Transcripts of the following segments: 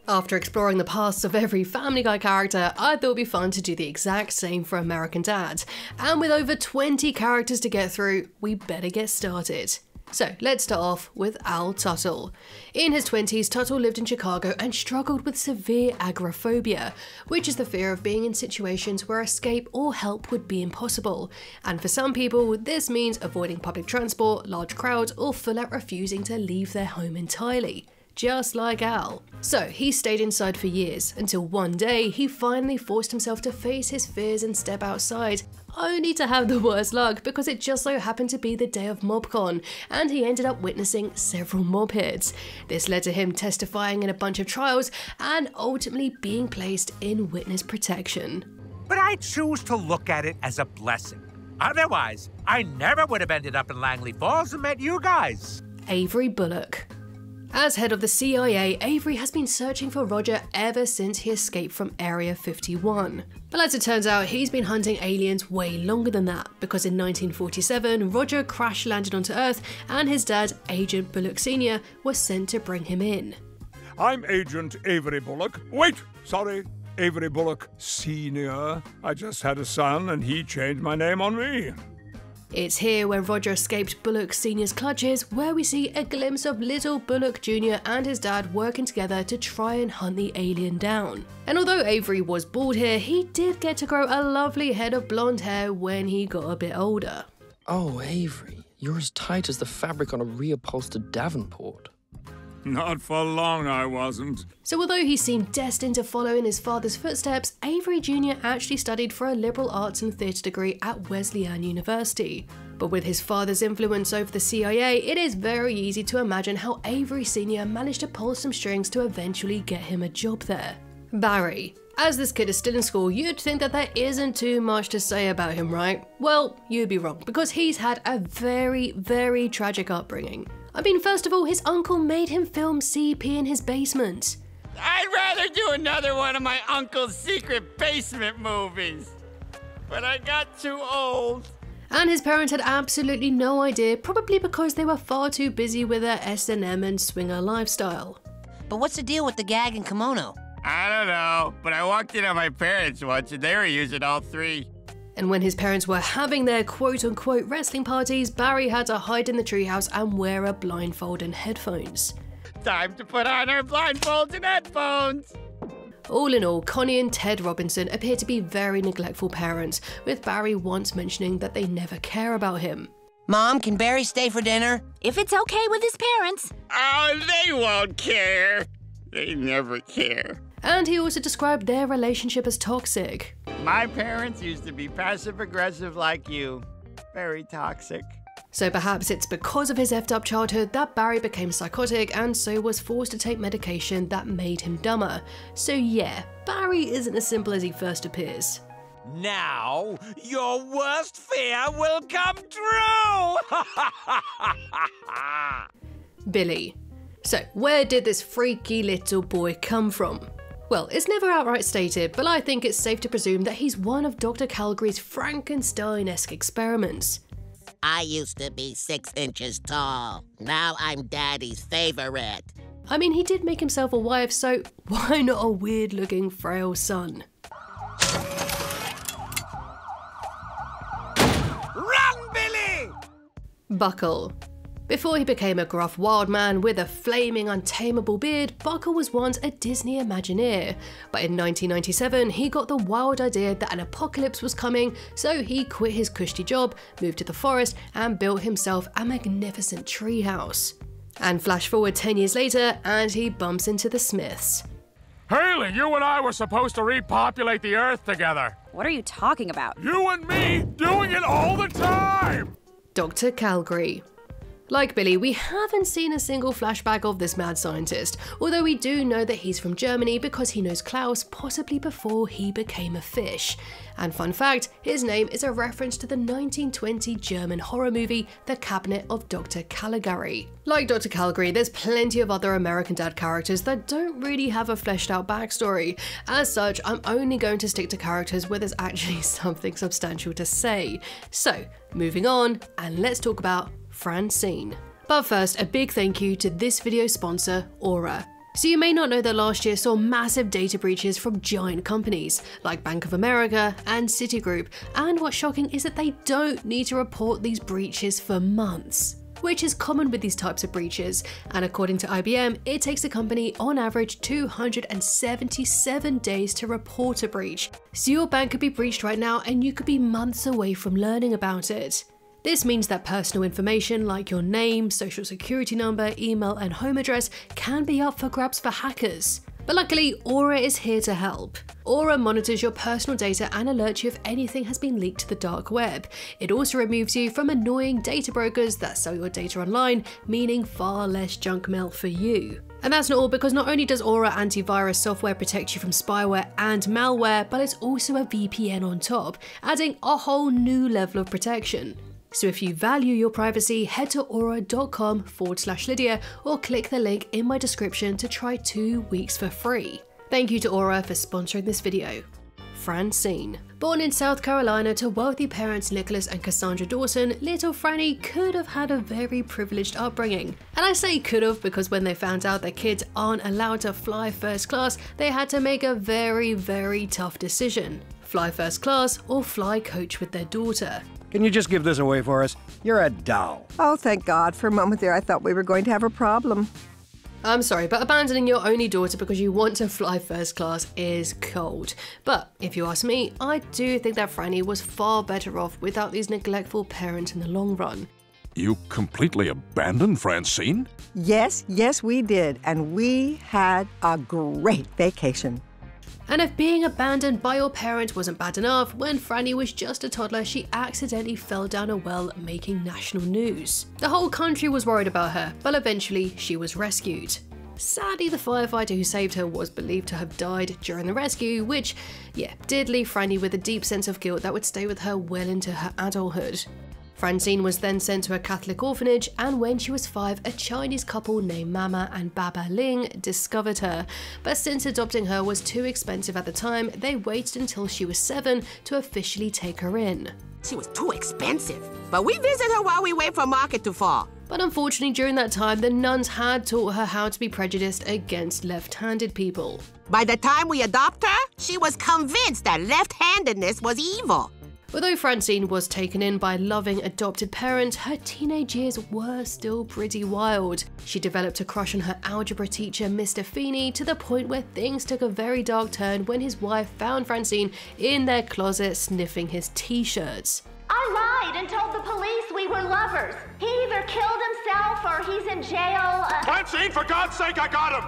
After exploring the pasts of every Family Guy character, I thought it would be fun to do the exact same for American Dad. And with over 20 characters to get through, we better get started. So let's start off with Al Tuttle. In his 20s, Tuttle lived in Chicago and struggled with severe agoraphobia, which is the fear of being in situations where escape or help would be impossible. And for some people, this means avoiding public transport, large crowds, or full out refusing to leave their home entirely. Just like Al. So he stayed inside for years, until one day he finally forced himself to face his fears and step outside, only to have the worst luck because it just so happened to be the day of MobCon, and he ended up witnessing several mob hits. This led to him testifying in a bunch of trials and ultimately being placed in witness protection. But I choose to look at it as a blessing. Otherwise, I never would have ended up in Langley Falls and met you guys. Avery Bullock. As head of the CIA, Avery has been searching for Roger ever since he escaped from Area 51. But as it turns out, he's been hunting aliens way longer than that, because in 1947, Roger crash landed onto Earth and his dad, Agent Bullock Sr., was sent to bring him in. I'm Agent Avery Bullock. Wait, sorry, Avery Bullock Sr. I just had a son and he changed my name on me. It's here where Roger escaped Bullock Sr.'s clutches, where we see a glimpse of little Bullock Jr. and his dad working together to try and hunt the alien down. And although Avery was bald here, he did get to grow a lovely head of blonde hair when he got a bit older. Oh, Avery, you're as tight as the fabric on a reupholstered Davenport. Not for long, I wasn't. So although he seemed destined to follow in his father's footsteps, Avery Jr. actually studied for a liberal arts and theatre degree at Wesleyan University. But with his father's influence over the CIA, it is very easy to imagine how Avery Sr. managed to pull some strings to eventually get him a job there. Barry. As this kid is still in school, you'd think that there isn't too much to say about him, right? Well, you'd be wrong, because he's had a very, very tragic upbringing. I mean, first of all, his uncle made him film CP in his basement. I'd rather do another one of my uncle's secret basement movies. But I got too old. And his parents had absolutely no idea, probably because they were far too busy with their S&M and swinger lifestyle. But what's the deal with the gag and kimono? I don't know, but I walked in on my parents once and they were using all three. And when his parents were having their quote-unquote wrestling parties, Barry had to hide in the treehouse and wear a blindfold and headphones. Time to put on our blindfolds and headphones! All in all, Connie and Ted Robinson appear to be very neglectful parents, with Barry once mentioning that they never care about him. Mom, can Barry stay for dinner? If it's okay with his parents. Oh, they won't care. They never care. And he also described their relationship as toxic. My parents used to be passive-aggressive like you. Very toxic. So perhaps it's because of his effed up childhood that Barry became psychotic and so was forced to take medication that made him dumber. So yeah, Barry isn't as simple as he first appears. Now, your worst fear will come true! Billy. So where did this freaky little boy come from? Well, it's never outright stated, but I think it's safe to presume that he's one of Dr. Calgary's Frankenstein-esque experiments. I used to be 6 inches tall. Now I'm Daddy's favorite. I mean, he did make himself a wife, so why not a weird-looking frail son? Run, Billy! Buckle. Before he became a gruff wild man with a flaming, untamable beard, Buckle was once a Disney Imagineer. But in 1997, he got the wild idea that an apocalypse was coming, so he quit his cushy job, moved to the forest, and built himself a magnificent treehouse. And flash forward 10 years later, and he bumps into the Smiths. Hayley, you and I were supposed to repopulate the Earth together. What are you talking about? You and me doing it all the time! Dr. Calgary. Like Billy, we haven't seen a single flashback of this mad scientist, although we do know that he's from Germany because he knows Klaus possibly before he became a fish. And fun fact, his name is a reference to the 1920 German horror movie The Cabinet of Dr. Caligari. Like Dr. Calgary, there's plenty of other American Dad characters that don't really have a fleshed out backstory. As such, I'm only going to stick to characters where there's actually something substantial to say. So, moving on, and let's talk about Franchine. But first, a big thank you to this video's sponsor, Aura. So you may not know that last year saw massive data breaches from giant companies like Bank of America and Citigroup, and what's shocking is that they don't need to report these breaches for months, which is common with these types of breaches, and according to IBM, it takes a company on average 277 days to report a breach. So your bank could be breached right now and you could be months away from learning about it. This means that personal information like your name, social security number, email, and home address can be up for grabs for hackers. But luckily, Aura is here to help. Aura monitors your personal data and alerts you if anything has been leaked to the dark web. It also removes you from annoying data brokers that sell your data online, meaning far less junk mail for you. And that's not all, because not only does Aura antivirus software protect you from spyware and malware, but it's also a VPN on top, adding a whole new level of protection. So if you value your privacy, head to aura.com/Lydia or click the link in my description to try 2 weeks for free. Thank you to Aura for sponsoring this video. Franchine. Born in South Carolina to wealthy parents Nicholas and Cassandra Dawson, little Franny could have had a very privileged upbringing. And I say could have because when they found out their kids aren't allowed to fly first class, they had to make a very tough decision. Fly first class or fly coach with their daughter. Can you just give this away for us? You're a doll. Oh, thank God. For a moment there, I thought we were going to have a problem. I'm sorry, but abandoning your only daughter because you want to fly first class is cold. But if you ask me, I do think that Franny was far better off without these neglectful parents in the long run. You completely abandoned Franchine? Yes, we did. And we had a great vacation. And if being abandoned by your parents wasn't bad enough, when Franny was just a toddler, she accidentally fell down a well, making national news. The whole country was worried about her, but eventually she was rescued. Sadly, the firefighter who saved her was believed to have died during the rescue, which, did leave Franny with a deep sense of guilt that would stay with her well into her adulthood. Franchine was then sent to a Catholic orphanage, and when she was 5, a Chinese couple named Mama and Baba Ling discovered her. But since adopting her was too expensive at the time, they waited until she was 7 to officially take her in. She was too expensive, but we visit her while we wait for market to fall. But unfortunately, during that time, the nuns had taught her how to be prejudiced against left-handed people. By the time we adopt her, she was convinced that left-handedness was evil. Although Franchine was taken in by loving adopted parents, her teenage years were still pretty wild. She developed a crush on her algebra teacher, Mr. Feeney, to the point where things took a very dark turn when his wife found Franchine in their closet sniffing his t-shirts. I lied and told the police we were lovers. He either killed himself or he's in jail. Franchine, for God's sake, I got him!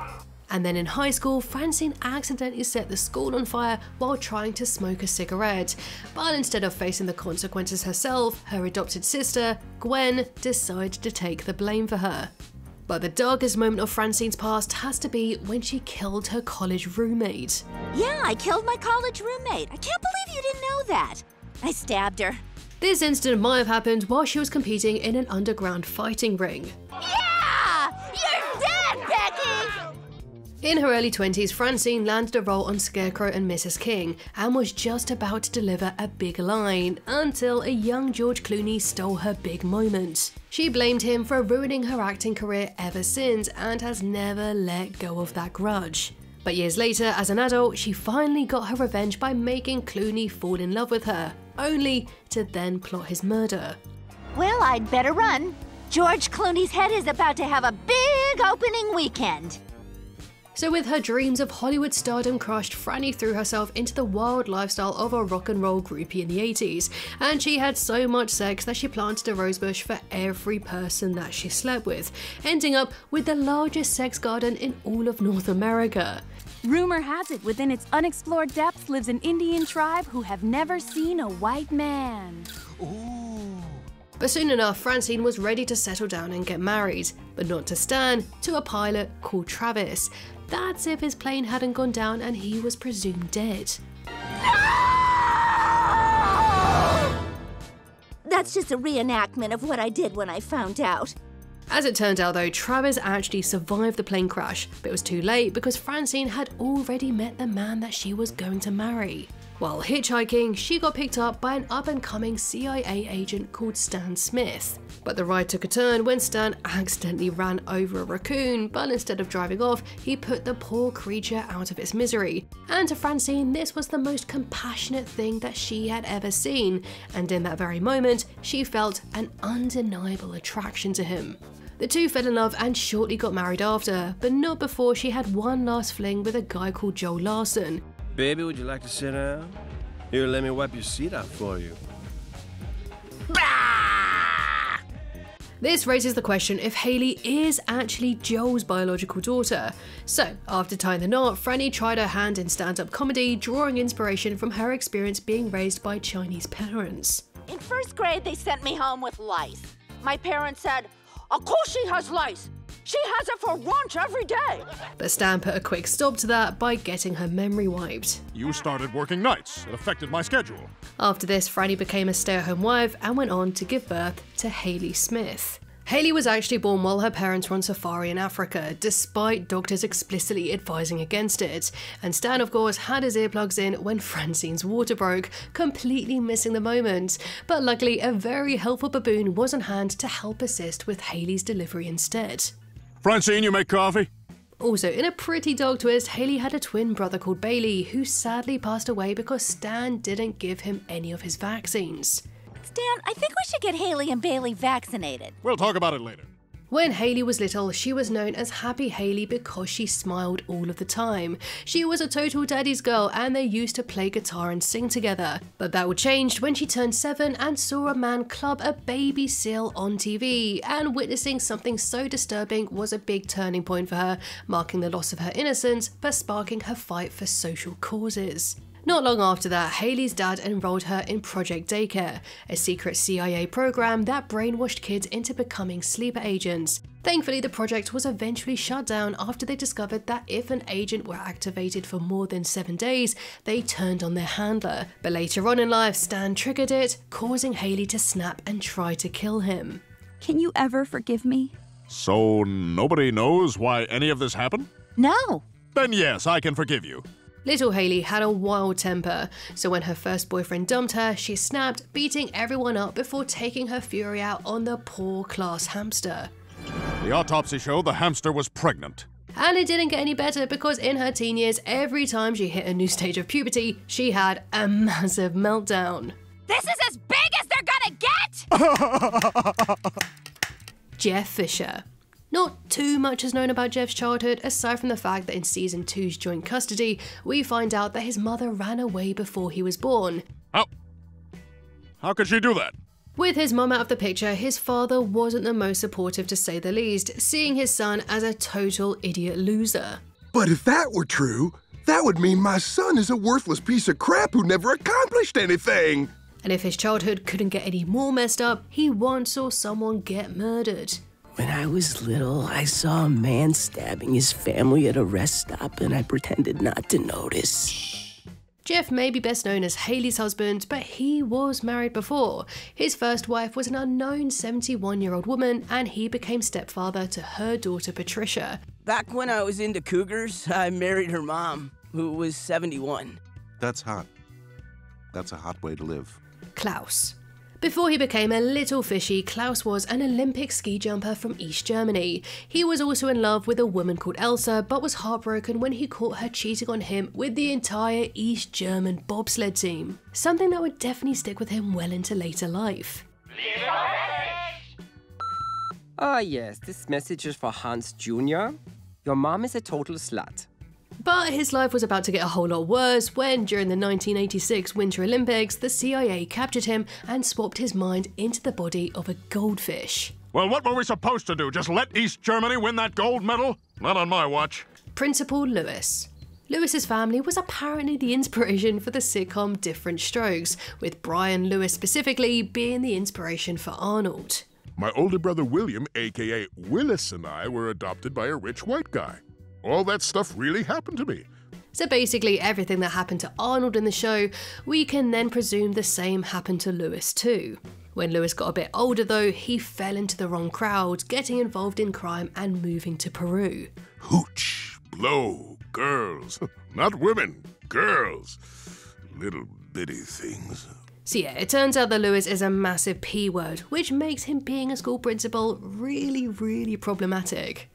And then in high school, Franchine accidentally set the school on fire while trying to smoke a cigarette. But instead of facing the consequences herself, her adopted sister, Gwen, decided to take the blame for her. But the darkest moment of Francine's past has to be when she killed her college roommate. Yeah, I killed my college roommate. I can't believe you didn't know that. I stabbed her. This incident might have happened while she was competing in an underground fighting ring. Yeah! You're dead, Becky! In her early 20s, Franchine landed a role on Scarecrow and Mrs. King and was just about to deliver a big line until a young George Clooney stole her big moment. She blamed him for ruining her acting career ever since and has never let go of that grudge. But years later, as an adult, she finally got her revenge by making Clooney fall in love with her, only to then plot his murder. Well, I'd better run. George Clooney's head is about to have a big opening weekend. So with her dreams of Hollywood stardom crushed, Franny threw herself into the wild lifestyle of a rock and roll groupie in the 80s, and she had so much sex that she planted a rosebush for every person that she slept with, ending up with the largest sex garden in all of North America. Rumor has it within its unexplored depths lives an Indian tribe who have never seen a white man. Ooh. But soon enough, Franchine was ready to settle down and get married, but not to Stan, to a pilot called Travis. That's if his plane hadn't gone down and he was presumed dead. That's just a reenactment of what I did when I found out. As it turned out though, Travis actually survived the plane crash, but it was too late because Franchine had already met the man that she was going to marry. While hitchhiking, she got picked up by an up-and-coming CIA agent called Stan Smith. But the ride took a turn when Stan accidentally ran over a raccoon, but instead of driving off, he put the poor creature out of its misery. And to Francine, this was the most compassionate thing that she had ever seen, and in that very moment, she felt an undeniable attraction to him. The two fell in love and shortly got married after, but not before she had one last fling with a guy called Joe Larson. Baby, would you like to sit down? Here, let me wipe your seat out for you. This raises the question if Hayley is actually Joel's biological daughter. So, after tying the knot, Franny tried her hand in stand-up comedy, drawing inspiration from her experience being raised by Chinese parents. In first grade, they sent me home with lice. My parents said, "Of course she has lice. She has it for lunch every day." But Stan put a quick stop to that by getting her memory wiped. You started working nights. It affected my schedule. After this, Franny became a stay-at-home wife and went on to give birth to Hayley Smith. Hayley was actually born while her parents were on safari in Africa, despite doctors explicitly advising against it. And Stan, of course, had his earplugs in when Francine's water broke, completely missing the moment. But luckily, a very helpful baboon was on hand to help assist with Hayley's delivery instead. Francine, you make coffee? Also, in a pretty dark twist, Hayley had a twin brother called Bailey, who sadly passed away because Stan didn't give him any of his vaccines. Stan, I think we should get Hayley and Bailey vaccinated. We'll talk about it later. When Hayley was little, she was known as Happy Hayley because she smiled all of the time. She was a total daddy's girl and they used to play guitar and sing together. But that would change when she turned 7 and saw a man club a baby seal on TV, and witnessing something so disturbing was a big turning point for her, marking the loss of her innocence but sparking her fight for social causes. Not long after that, Hayley's dad enrolled her in Project Daycare, a secret CIA program that brainwashed kids into becoming sleeper agents. Thankfully, the project was eventually shut down after they discovered that if an agent were activated for more than 7 days, they turned on their handler. But later on in life, Stan triggered it, causing Hayley to snap and try to kill him. Can you ever forgive me? So nobody knows why any of this happened? No. Then yes, I can forgive you. Little Hayley had a wild temper, so when her first boyfriend dumped her, she snapped, beating everyone up before taking her fury out on the poor class hamster. The autopsy showed the hamster was pregnant. And it didn't get any better because in her teen years, every time she hit a new stage of puberty, she had a massive meltdown. This is as big as they're gonna get! Jeff Fisher. Not too much is known about Jeff's childhood, aside from the fact that in Season 2's Joint Custody, we find out that his mother ran away before he was born. How could she do that? With his mum out of the picture, his father wasn't the most supportive to say the least, seeing his son as a total idiot loser. But if that were true, that would mean my son is a worthless piece of crap who never accomplished anything. And if his childhood couldn't get any more messed up, he once saw someone get murdered. When I was little, I saw a man stabbing his family at a rest stop and I pretended not to notice. Jeff may be best known as Hayley's husband, but he was married before. His first wife was an unknown 71-year-old woman, and he became stepfather to her daughter Patricia. Back when I was into cougars, I married her mom, who was 71. That's hot. That's a hot way to live. Klaus. Before he became a little fishy, Klaus was an Olympic ski jumper from East Germany. He was also in love with a woman called Elsa, but was heartbroken when he caught her cheating on him with the entire East German bobsled team. Something that would definitely stick with him well into later life. Ah yes, this message is for Hans Jr. Your mom is a total slut. But his life was about to get a whole lot worse when, during the 1986 Winter Olympics, the CIA captured him and swapped his mind into the body of a goldfish. Well, what were we supposed to do? Just let East Germany win that gold medal? Not on my watch. Principal Lewis. Lewis's family was apparently the inspiration for the sitcom Different Strokes, with Brian Lewis specifically being the inspiration for Arnold. My older brother William, aka Willis, and I were adopted by a rich white guy. All that stuff really happened to me. So basically everything that happened to Arnold in the show, we can then presume the same happened to Lewis too. When Lewis got a bit older though, he fell into the wrong crowd, getting involved in crime and moving to Peru. Hooch, blow, girls. Not women, girls. Little bitty things. So yeah, it turns out that Lewis is a massive P word, which makes him being a school principal really, really problematic.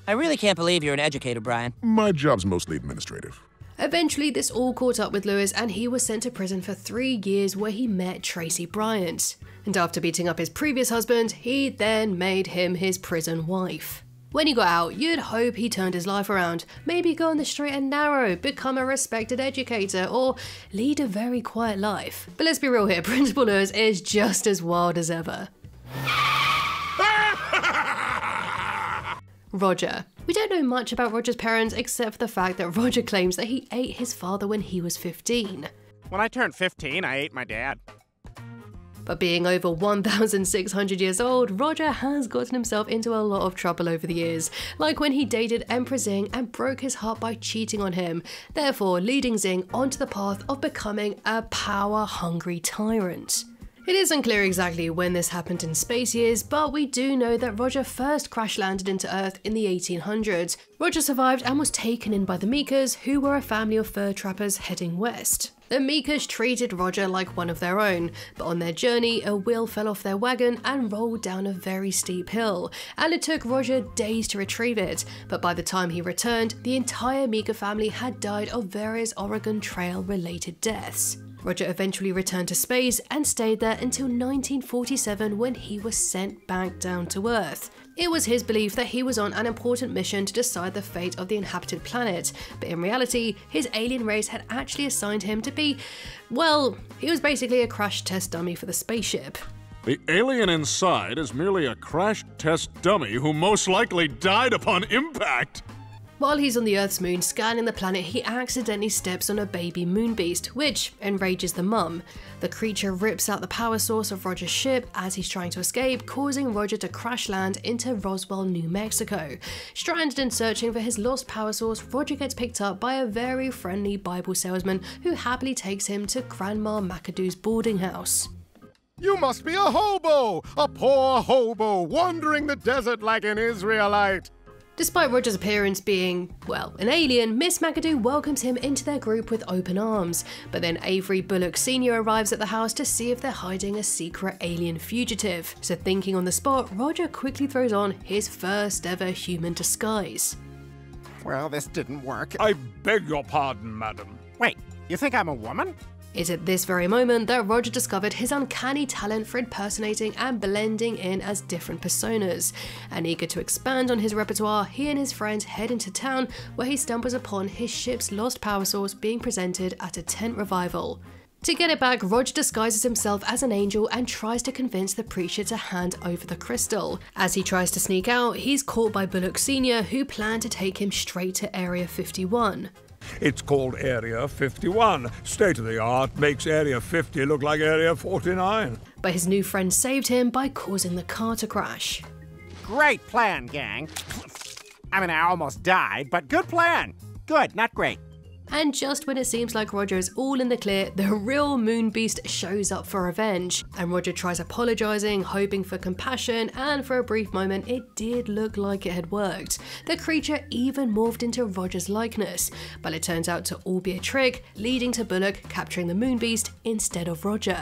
I really can't believe you're an educator, Brian. My job's mostly administrative. Eventually, this all caught up with Lewis and he was sent to prison for 3 years where he met Tracy Bryant. And after beating up his previous husband, he then made him his prison wife. When he got out, you'd hope he turned his life around, maybe go on the straight and narrow, become a respected educator, or lead a very quiet life. But let's be real here, Principal Lewis is just as wild as ever. Roger. We don't know much about Roger's parents except for the fact that Roger claims that he ate his father when he was 15. When I turned 15, I ate my dad. But being over 1,600 years old, Roger has gotten himself into a lot of trouble over the years, like when he dated Emperor Zing and broke his heart by cheating on him, therefore leading Zing onto the path of becoming a power-hungry tyrant. It is unclear exactly when this happened in space years, but we do know that Roger first crash-landed into Earth in the 1800s. Roger survived and was taken in by the Meekas, who were a family of fur trappers heading west. The Meekas treated Roger like one of their own, but on their journey, a wheel fell off their wagon and rolled down a very steep hill, and it took Roger days to retrieve it, but by the time he returned, the entire Meeka family had died of various Oregon Trail-related deaths. Roger eventually returned to space and stayed there until 1947 when he was sent back down to Earth. It was his belief that he was on an important mission to decide the fate of the inhabited planet, but in reality, his alien race had actually assigned him to be, well, he was basically a crash test dummy for the spaceship. The alien inside is merely a crash test dummy who most likely died upon impact. While he's on the Earth's moon scanning the planet, he accidentally steps on a baby moon beast, which enrages the mum. The creature rips out the power source of Roger's ship as he's trying to escape, causing Roger to crash land into Roswell, New Mexico. Stranded and searching for his lost power source, Roger gets picked up by a very friendly Bible salesman who happily takes him to Grandma McAdoo's boarding house. You must be a hobo! A poor hobo wandering the desert like an Israelite! Despite Roger's appearance being, well, an alien, Miss McAdoo welcomes him into their group with open arms. But then Avery Bullock Sr. arrives at the house to see if they're hiding a secret alien fugitive. So thinking on the spot, Roger quickly throws on his first ever human disguise. Well, this didn't work. I beg your pardon, madam. Wait, you think I'm a woman? It's at this very moment that Roger discovered his uncanny talent for impersonating and blending in as different personas. And eager to expand on his repertoire, he and his friends head into town where he stumbles upon his ship's lost power source being presented at a tent revival. To get it back, Roger disguises himself as an angel and tries to convince the preacher to hand over the crystal. As he tries to sneak out, he's caught by Bullock Sr., who plan to take him straight to Area 51. It's called Area 51. State of the art, makes Area 50 look like Area 49. But his new friend saved him by causing the car to crash. Great plan, gang. I mean, I almost died, but good plan. Good, not great. And just when it seems like Roger is all in the clear, the real moon beast shows up for revenge. And Roger tries apologizing, hoping for compassion, and for a brief moment it did look like it had worked. The creature even morphed into Roger's likeness, but it turns out to all be a trick, leading to Bullock capturing the moon beast instead of Roger.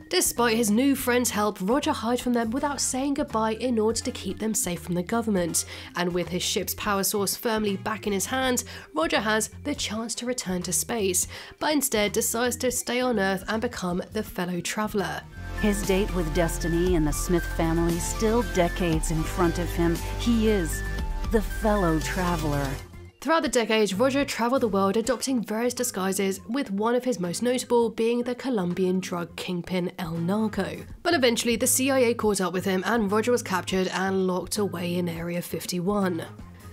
Despite his new friend's help, Roger hides from them without saying goodbye in order to keep them safe from the government. And with his ship's power source firmly back in his hands, Roger has the chance to return to space, but instead decides to stay on Earth and become the fellow traveler. His date with Destiny and the Smith family still decades in front of him. He is the fellow traveler. Throughout the decades, Roger traveled the world adopting various disguises, with one of his most notable being the Colombian drug kingpin El Narco. But eventually the CIA caught up with him and Roger was captured and locked away in Area 51.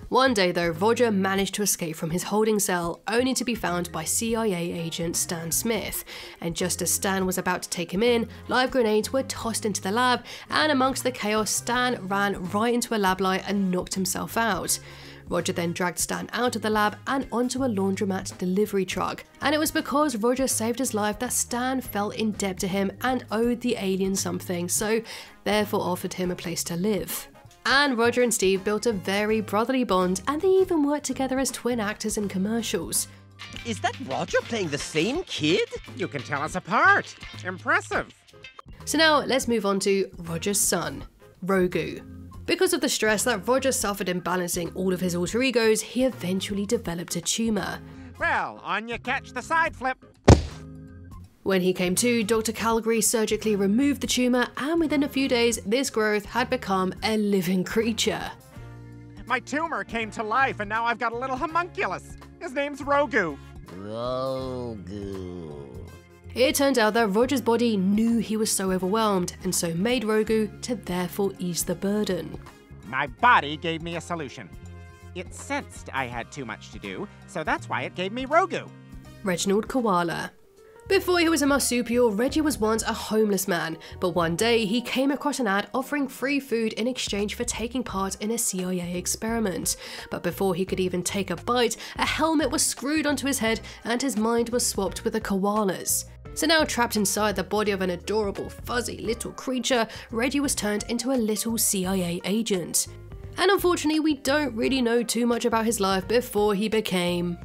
One day though, Roger managed to escape from his holding cell, only to be found by CIA agent Stan Smith. And just as Stan was about to take him in, live grenades were tossed into the lab, and amongst the chaos, Stan ran right into a lab light and knocked himself out. Roger then dragged Stan out of the lab and onto a laundromat delivery truck. And it was because Roger saved his life that Stan felt in debt to him and owed the alien something, so therefore offered him a place to live. And Roger and Steve built a very brotherly bond, and they even worked together as twin actors in commercials. Is that Roger playing the same kid? You can tell us apart. Impressive. So now let's move on to Roger's son, Rogu. Because of the stress that Roger suffered in balancing all of his alter egos, he eventually developed a tumour. Well, on you catch the side flip. When he came to, Dr. Calgary surgically removed the tumour, and within a few days, this growth had become a living creature. My tumor came to life, and now I've got a little homunculus. His name's Rogu. Rogu. It turned out that Roger's body knew he was so overwhelmed, and so made Rogu to therefore ease the burden. My body gave me a solution. It sensed I had too much to do, so that's why it gave me Rogu. Reginald Koala. Before he was a marsupial, Reggie was once a homeless man, but one day he came across an ad offering free food in exchange for taking part in a CIA experiment. But before he could even take a bite, a helmet was screwed onto his head and his mind was swapped with a koala's. So now trapped inside the body of an adorable, fuzzy little creature, Reggie was turned into a little CIA agent. And unfortunately, we don't really know too much about his life before he became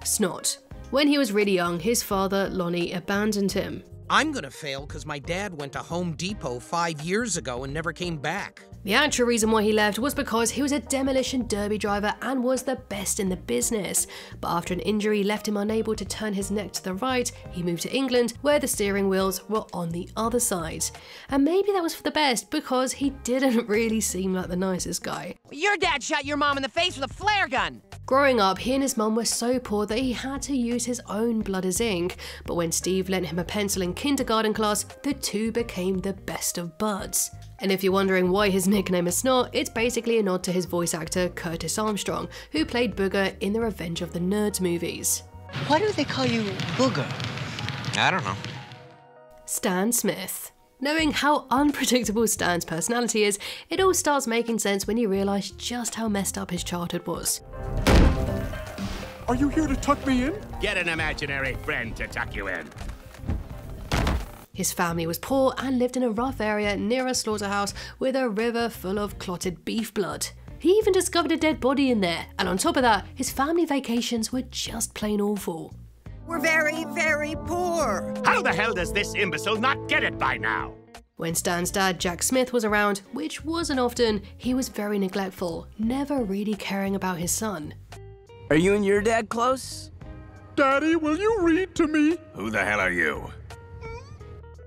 Snot. When he was really young, his father, Lonnie, abandoned him. I'm gonna fail because my dad went to Home Depot 5 years ago and never came back. The actual reason why he left was because he was a demolition derby driver and was the best in the business. But after an injury left him unable to turn his neck to the right, he moved to England where the steering wheels were on the other side. And maybe that was for the best because he didn't really seem like the nicest guy. Your dad shot your mom in the face with a flare gun! Growing up, he and his mum were so poor that he had to use his own blood as ink, but when Steve lent him a pencil in kindergarten class, the two became the best of buds. And if you're wondering why his nickname is Snot, it's basically a nod to his voice actor Curtis Armstrong, who played Booger in the Revenge of the Nerds movies. Why do they call you Booger? I don't know. Stan Smith. Knowing how unpredictable Stan's personality is, it all starts making sense when you realise just how messed up his childhood was. Are you here to tuck me in? Get an imaginary friend to tuck you in. His family was poor and lived in a rough area near a slaughterhouse with a river full of clotted beef blood. He even discovered a dead body in there, and on top of that, his family vacations were just plain awful. We're very, very poor. How the hell does this imbecile not get it by now? When Stan's dad, Jack Smith, was around, which wasn't often, he was very neglectful, never really caring about his son. Are you and your dad close? Daddy, will you read to me? Who the hell are you?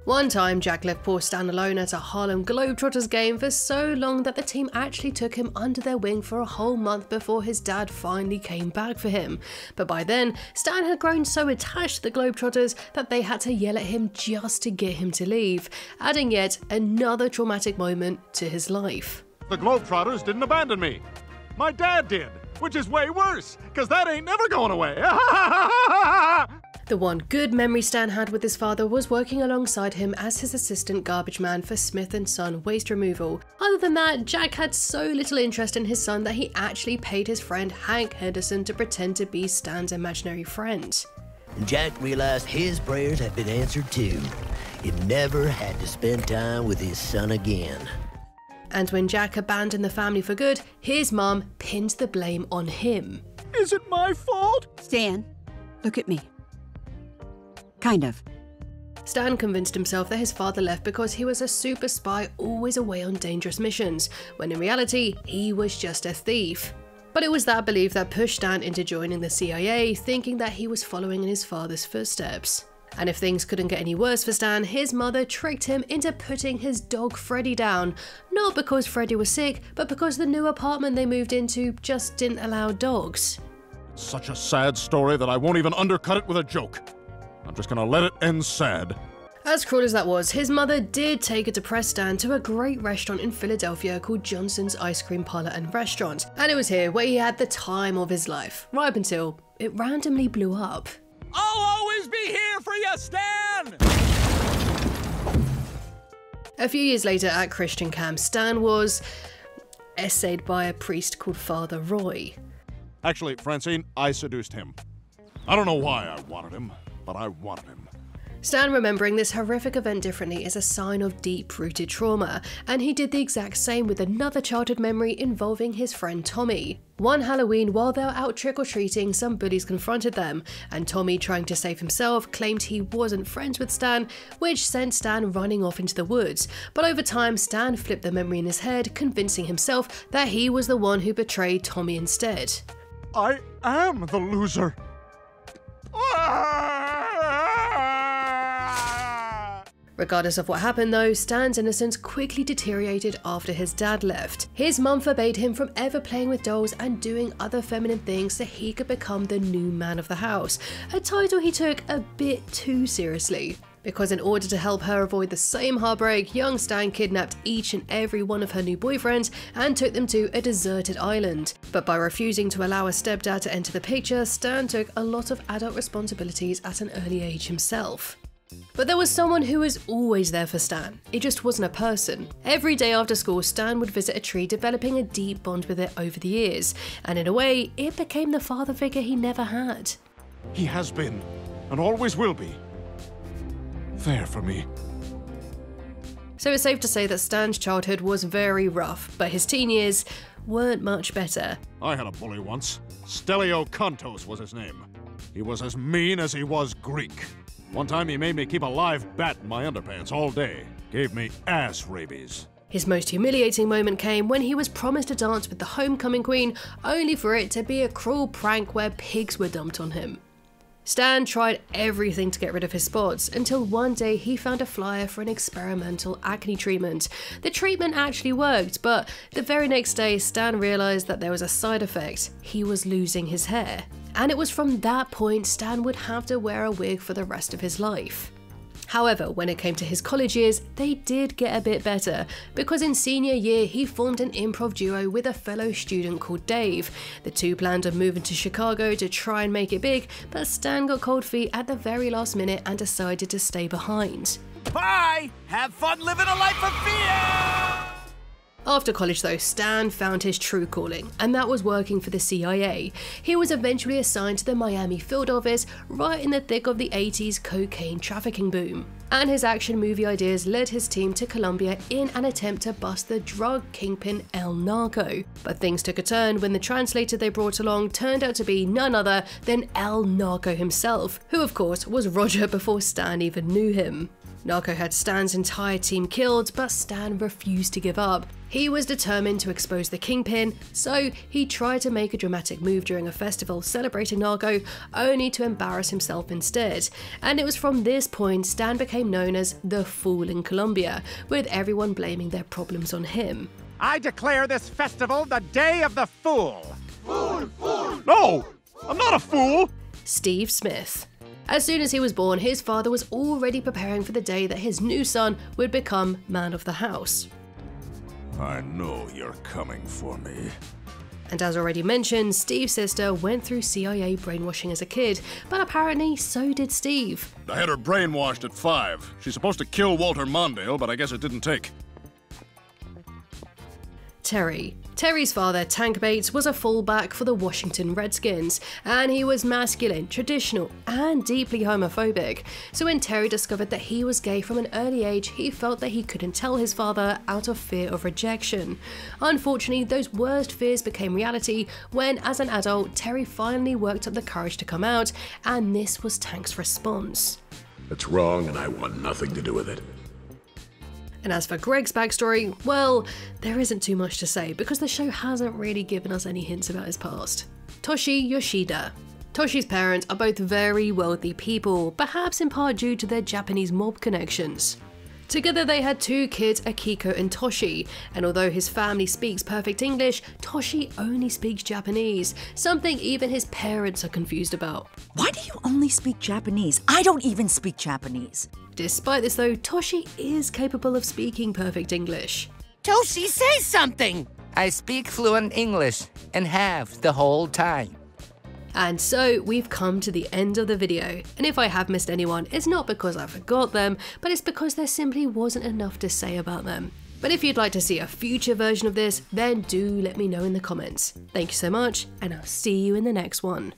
One time, Jack left poor Stan alone at a Harlem Globetrotters game for so long that the team actually took him under their wing for a whole month before his dad finally came back for him. But by then, Stan had grown so attached to the Globetrotters that they had to yell at him just to get him to leave, adding yet another traumatic moment to his life. The Globetrotters didn't abandon me. My dad did, which is way worse, because that ain't never going away. The one good memory Stan had with his father was working alongside him as his assistant garbage man for Smith & Son waste removal. Other than that, Jack had so little interest in his son that he actually paid his friend Hank Henderson to pretend to be Stan's imaginary friend. Jack realized his prayers had been answered too. He never had to spend time with his son again. And when Jack abandoned the family for good, his mom pinned the blame on him. Is it my fault? Stan, look at me. Kind of. Stan convinced himself that his father left because he was a super spy always away on dangerous missions, when in reality, he was just a thief. But it was that belief that pushed Stan into joining the CIA, thinking that he was following in his father's footsteps. And if things couldn't get any worse for Stan, his mother tricked him into putting his dog Freddy down, not because Freddy was sick, but because the new apartment they moved into just didn't allow dogs. It's such a sad story that I won't even undercut it with a joke. I'm just gonna let it end sad. As cruel as that was, his mother did take a depressed Stan to a great restaurant in Philadelphia called Johnson's Ice Cream Parlor and Restaurant, and it was here where he had the time of his life, right up until it randomly blew up. I'll always be here for you, Stan! A few years later at Christian camp, Stan was essayed by a priest called Father Roy. Actually, Francine, I seduced him. I don't know why I wanted him, but I wanted him. Stan remembering this horrific event differently is a sign of deep-rooted trauma, and he did the exact same with another childhood memory involving his friend Tommy. One Halloween, while they were out trick-or-treating, some bullies confronted them, and Tommy, trying to save himself, claimed he wasn't friends with Stan, which sent Stan running off into the woods. But over time, Stan flipped the memory in his head, convincing himself that he was the one who betrayed Tommy instead. I am the loser. Regardless of what happened though, Stan's innocence quickly deteriorated after his dad left. His mum forbade him from ever playing with dolls and doing other feminine things so he could become the new man of the house, a title he took a bit too seriously. Because in order to help her avoid the same heartbreak, young Stan kidnapped each and every one of her new boyfriends and took them to a deserted island. But by refusing to allow a stepdad to enter the picture, Stan took a lot of adult responsibilities at an early age himself. But there was someone who was always there for Stan. It just wasn't a person. Every day after school, Stan would visit a tree, developing a deep bond with it over the years, and in a way, it became the father figure he never had. He has been, and always will be, there for me. So it's safe to say that Stan's childhood was very rough, but his teen years weren't much better. I had a bully once. Stelio Kontos was his name. He was as mean as he was Greek. One time he made me keep a live bat in my underpants all day. Gave me ass rabies. His most humiliating moment came when he was promised a dance with the homecoming queen, only for it to be a cruel prank where pigs were dumped on him. Stan tried everything to get rid of his spots, until one day he found a flyer for an experimental acne treatment. The treatment actually worked, but the very next day Stan realised that there was a side effect. He was losing his hair. And it was from that point Stan would have to wear a wig for the rest of his life. However, when it came to his college years, they did get a bit better, because in senior year he formed an improv duo with a fellow student called Dave. The two planned on moving to Chicago to try and make it big, but Stan got cold feet at the very last minute and decided to stay behind. Bye! Have fun living a life of fear! After college though, Stan found his true calling, and that was working for the CIA. He was eventually assigned to the Miami field office right in the thick of the 80s cocaine trafficking boom. And his action movie ideas led his team to Colombia in an attempt to bust the drug kingpin El Narco. But things took a turn when the translator they brought along turned out to be none other than El Narco himself, who of course was Roger before Stan even knew him. Narco had Stan's entire team killed, but Stan refused to give up. He was determined to expose the kingpin, so he tried to make a dramatic move during a festival celebrating Narco, only to embarrass himself instead. And it was from this point Stan became known as the Fool in Colombia, with everyone blaming their problems on him. I declare this festival the Day of the Fool! Fool! Fool! No! I'm not a fool! Steve Smith. As soon as he was born, his father was already preparing for the day that his new son would become man of the house. I know you're coming for me. And as already mentioned, Steve's sister went through CIA brainwashing as a kid, but apparently so did Steve. I had her brainwashed at 5. She's supposed to kill Walter Mondale, but I guess it didn't take. Terry. Terry's father, Tank Bates, was a fullback for the Washington Redskins, and he was masculine, traditional, and deeply homophobic. So when Terry discovered that he was gay from an early age, he felt that he couldn't tell his father out of fear of rejection. Unfortunately, those worst fears became reality when, as an adult, Terry finally worked up the courage to come out, and this was Tank's response. It's wrong, and I want nothing to do with it. And as for Greg's backstory, well, there isn't too much to say because the show hasn't really given us any hints about his past. Toshi Yoshida. Toshi's parents are both very wealthy people, perhaps in part due to their Japanese mob connections. Together they had 2 kids, Akiko and Toshi, and although his family speaks perfect English, Toshi only speaks Japanese, something even his parents are confused about. Why do you only speak Japanese? I don't even speak Japanese. Despite this though, Toshi is capable of speaking perfect English. Toshi, say something! I speak fluent English, and have the whole time. And so we've come to the end of the video, and if I have missed anyone, it's not because I forgot them, but it's because there simply wasn't enough to say about them. But if you'd like to see a future version of this, then do let me know in the comments. Thank you so much, and I'll see you in the next one.